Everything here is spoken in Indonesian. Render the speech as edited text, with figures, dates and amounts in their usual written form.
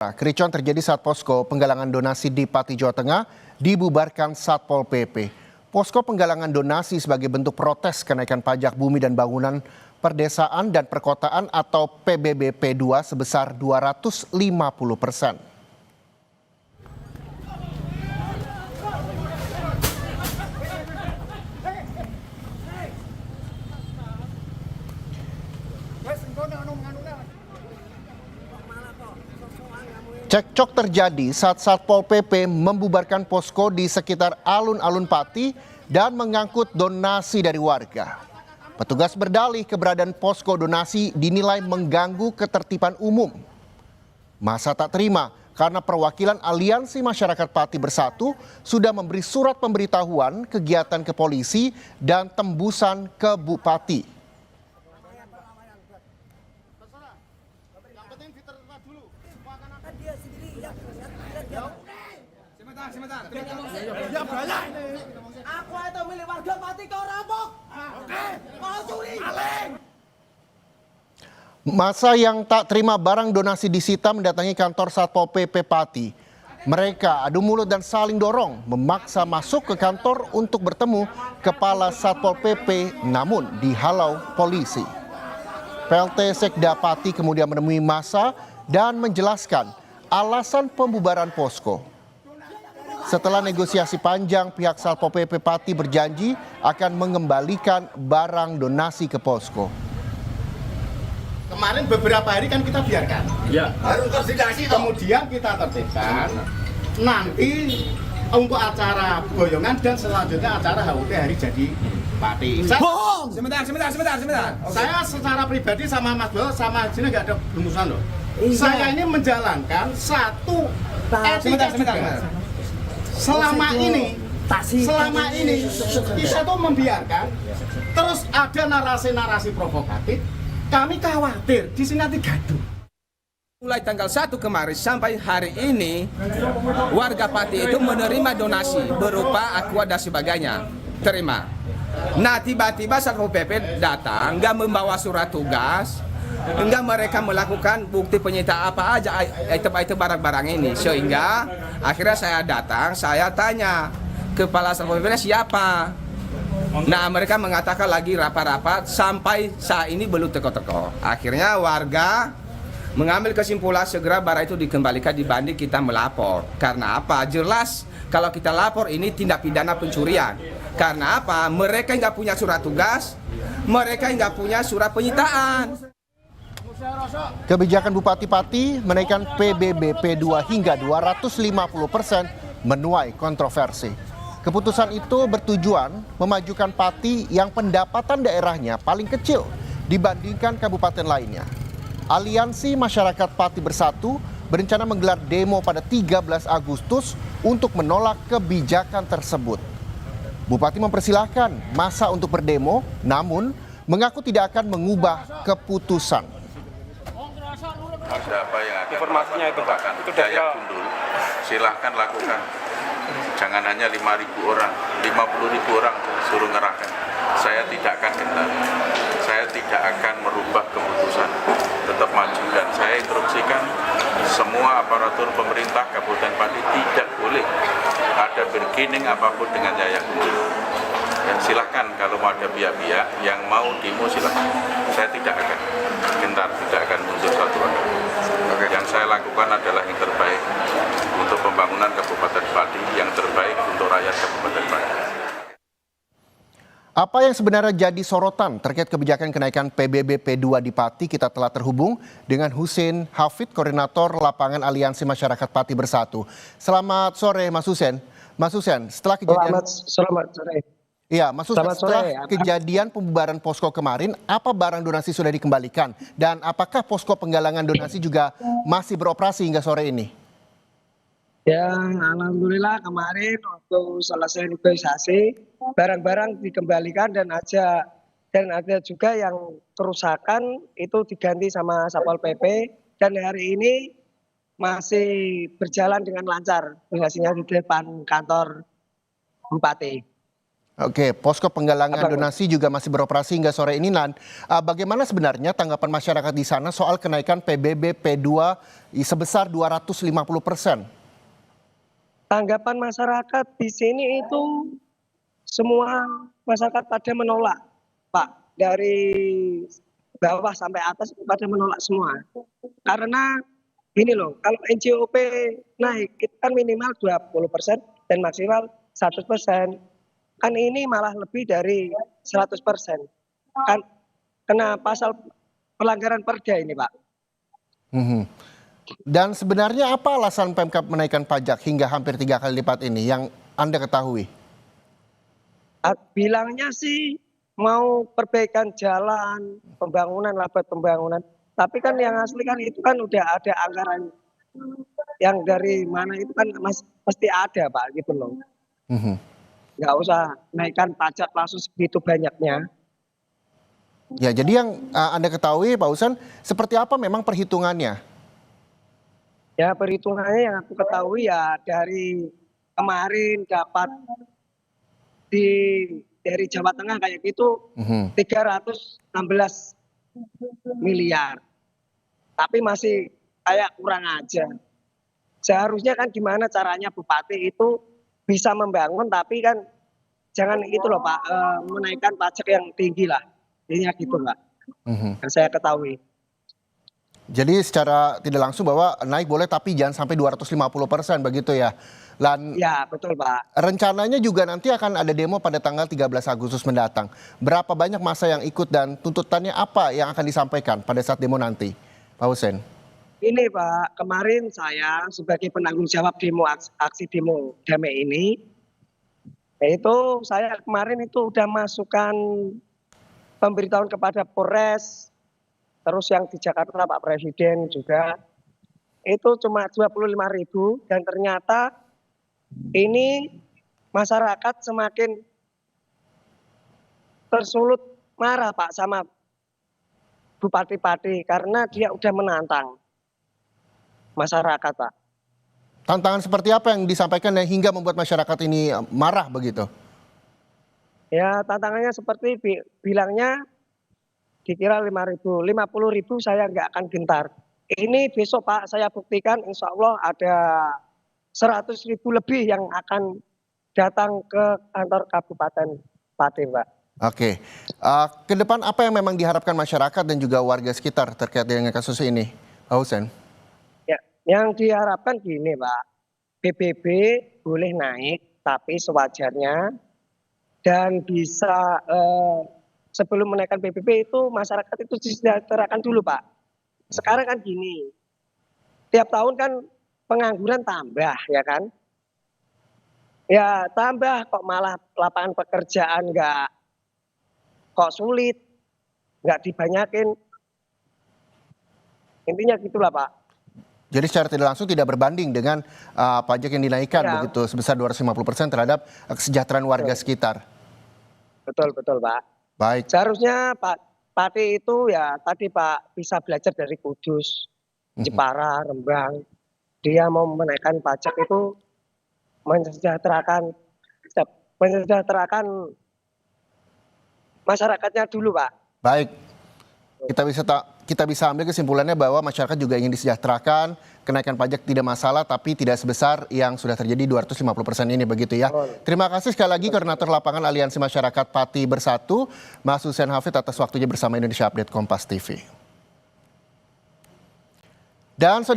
Kericuan terjadi saat posko penggalangan donasi di Pati, Jawa Tengah dibubarkan Satpol PP. Posko penggalangan donasi sebagai bentuk protes kenaikan pajak bumi dan bangunan perdesaan dan perkotaan atau PBBP 2 sebesar 250%. Cekcok terjadi saat Satpol PP membubarkan posko di sekitar alun-alun Pati dan mengangkut donasi dari warga. Petugas berdalih keberadaan posko donasi dinilai mengganggu ketertiban umum. Masa tak terima karena perwakilan Aliansi Masyarakat Pati Bersatu sudah memberi surat pemberitahuan kegiatan ke polisi dan tembusan ke Bupati. Sebentar. Ya banyak ini. Aku itu milik warga Pati kau rampok. Oke. Kau curi. Maling. Masa yang tak terima barang donasi disita mendatangi kantor Satpol PP Pati. Mereka adu mulut dan saling dorong, memaksa masuk ke kantor untuk bertemu Kepala Satpol PP namun dihalau polisi. PLT Sekda Pati kemudian menemui massa dan menjelaskan alasan pembubaran posko. Setelah negosiasi panjang, pihak Satpol PP Pati berjanji akan mengembalikan barang donasi ke posko. Kemarin beberapa hari kan kita biarkan. Ya. Harus koordinasi. Kemudian kita tertibkan. Nanti untuk acara boyongan dan selanjutnya acara HUT hari jadi Pati. Bohong. Sebentar. Saya secara pribadi sama Mas Bowo sama sini nggak ada bermusuhan loh. Saya ini menjalankan satu etika juga. Selama ini kita tuh membiarkan terus ada narasi-narasi provokatif. Kami khawatir di sini nanti gaduh. Mulai tanggal 1 kemarin sampai hari ini warga Pati itu menerima donasi berupa aqua dan sebagainya. Terima. Nah tiba-tiba Satpol PP datang nggak membawa surat tugas. Enggak, mereka melakukan bukti penyitaan apa aja item-item barang-barang ini. Sehingga akhirnya saya datang, saya tanya Kepala Satpol PP siapa. Nah mereka mengatakan lagi rapat-rapat sampai saat ini belum teko-teko. Akhirnya warga mengambil kesimpulan segera barang itu dikembalikan dibanding kita melapor. Karena apa? Jelas kalau kita lapor ini tindak pidana pencurian. Karena apa? Mereka nggak punya surat tugas, mereka nggak punya surat penyitaan. Kebijakan Bupati Pati menaikkan PBBP 2 hingga 250% menuai kontroversi. Keputusan itu bertujuan memajukan Pati yang pendapatan daerahnya paling kecil dibandingkan kabupaten lainnya. Aliansi Masyarakat Pati Bersatu berencana menggelar demo pada 13 Agustus untuk menolak kebijakan tersebut. Bupati mempersilahkan massa untuk berdemo, namun mengaku tidak akan mengubah keputusan. Ada apa yang akan informasinya itu Pak, itu dari gundul, silahkan lakukan. Jangan hanya 5.000 orang, 50.000 orang suruh ngerahkan. Saya tidak akan gentar, saya tidak akan merubah keputusan, tetap maju. Dan saya instruksikan semua aparatur pemerintah Kabupaten Pati tidak boleh ada bergening apapun dengan Yayak Gundul. Dan silahkan kalau mau ada pihak-pihak yang mau demo silahkan. Saya tidak akan gentar, tidak akan mundur satu arah. Yang saya lakukan adalah yang terbaik untuk pembangunan Kabupaten Pati, yang terbaik untuk rakyat Kabupaten Pati. Apa yang sebenarnya jadi sorotan terkait kebijakan kenaikan PBBP 2 di Pati? Kita telah terhubung dengan Husein Hafid, Koordinator Lapangan Aliansi Masyarakat Pati Bersatu. Selamat sore Mas Husein. Mas Husein, setelah kejadian... Selamat sore. Iya, Mas Husein, setelah kejadian pembubaran posko kemarin, apa barang donasi sudah dikembalikan? Dan apakah posko penggalangan donasi juga masih beroperasi hingga sore ini? Ya, alhamdulillah kemarin waktu selesai negosiasi, barang-barang dikembalikan dan ada juga yang kerusakan itu diganti sama Satpol PP dan hari ini masih berjalan dengan lancar negosiasinya di depan kantor Bupati. Oke, posko penggalangan donasi juga masih beroperasi hingga sore ini. Nan, bagaimana sebenarnya tanggapan masyarakat di sana soal kenaikan PBB P2 sebesar 250%? Tanggapan masyarakat di sini itu semua masyarakat pada menolak, Pak. Dari bawah sampai atas pada menolak semua. Karena gini loh, kalau NJOP naik itu kan minimal 20% dan maksimal 100%. Kan ini malah lebih dari 100%. Kan kena pasal pelanggaran perda ini, Pak. Dan sebenarnya apa alasan Pemkab menaikkan pajak hingga hampir 3 kali lipat ini yang Anda ketahui? Bilangnya sih mau perbaikan jalan, pembangunan, laba pembangunan. Tapi kan yang asli kan itu kan udah ada anggaran yang dari mana itu kan pasti ada, Pak, gitu loh. Nggak usah naikkan pajak langsung segitu banyaknya. Ya, jadi yang Anda ketahui, Pak Husen, seperti apa memang perhitungannya? Ya, perhitungannya yang aku ketahui ya dari kemarin dapat dari Jawa Tengah kayak gitu 316 miliar. Tapi masih kayak kurang aja. Seharusnya kan gimana caranya Bupati itu bisa membangun, tapi kan jangan itu loh Pak, menaikkan pajak yang tinggi lah. Intinya gitu Pak, yang saya ketahui. Jadi secara tidak langsung bahwa naik boleh tapi jangan sampai 250% begitu ya. Dan Ya betul Pak. rencananya juga nanti akan ada demo pada tanggal 13 Agustus mendatang. Berapa banyak massa yang ikut dan tuntutannya apa yang akan disampaikan pada saat demo nanti, Pak Husen? Ini Pak, kemarin saya sebagai penanggung jawab demo aksi demo damai ini, yaitu saya kemarin itu udah masukkan pemberitahuan kepada Polres, terus yang di Jakarta Pak Presiden juga, itu cuma 25.000 dan ternyata ini masyarakat semakin tersulut marah Pak sama Bupati-Pati karena dia udah menantang masyarakat Pak. Tantangan seperti apa yang disampaikan yang hingga membuat masyarakat ini marah begitu? Ya tantangannya seperti bilangnya dikira 5.000, 50.000 saya nggak akan gentar. Ini besok Pak saya buktikan insya Allah ada 100.000 lebih yang akan datang ke kantor Kabupaten Pati Pak. Oke, ke depan apa yang memang diharapkan masyarakat dan juga warga sekitar terkait dengan kasus ini, Pak Husen? Ya, yang diharapkan gini Pak, PBB boleh naik tapi sewajarnya dan bisa sebelum menaikkan PBB itu masyarakat itu disejahterakan dulu Pak. Sekarang kan gini, tiap tahun kan pengangguran tambah ya kan? Ya tambah kok malah lapangan pekerjaan kok sulit, nggak dibanyakin. Intinya gitulah Pak. Jadi secara tidak langsung tidak berbanding dengan pajak yang dinaikkan begitu sebesar 250% terhadap kesejahteraan warga sekitar. Betul Pak. Baik. Seharusnya Pak Pati itu ya tadi Pak bisa belajar dari Kudus, Jepara, Rembang. Dia mau menaikkan pajak itu mensejahterakan masyarakatnya dulu Pak. Baik. Kita bisa ambil kesimpulannya bahwa masyarakat juga ingin disejahterakan, kenaikan pajak tidak masalah tapi tidak sebesar yang sudah terjadi 250% ini begitu ya. Terima kasih sekali lagi Koordinator Lapangan Aliansi Masyarakat Pati Bersatu, Mas Husen Hafid atas waktunya bersama Indonesia Update Kompas TV. Dan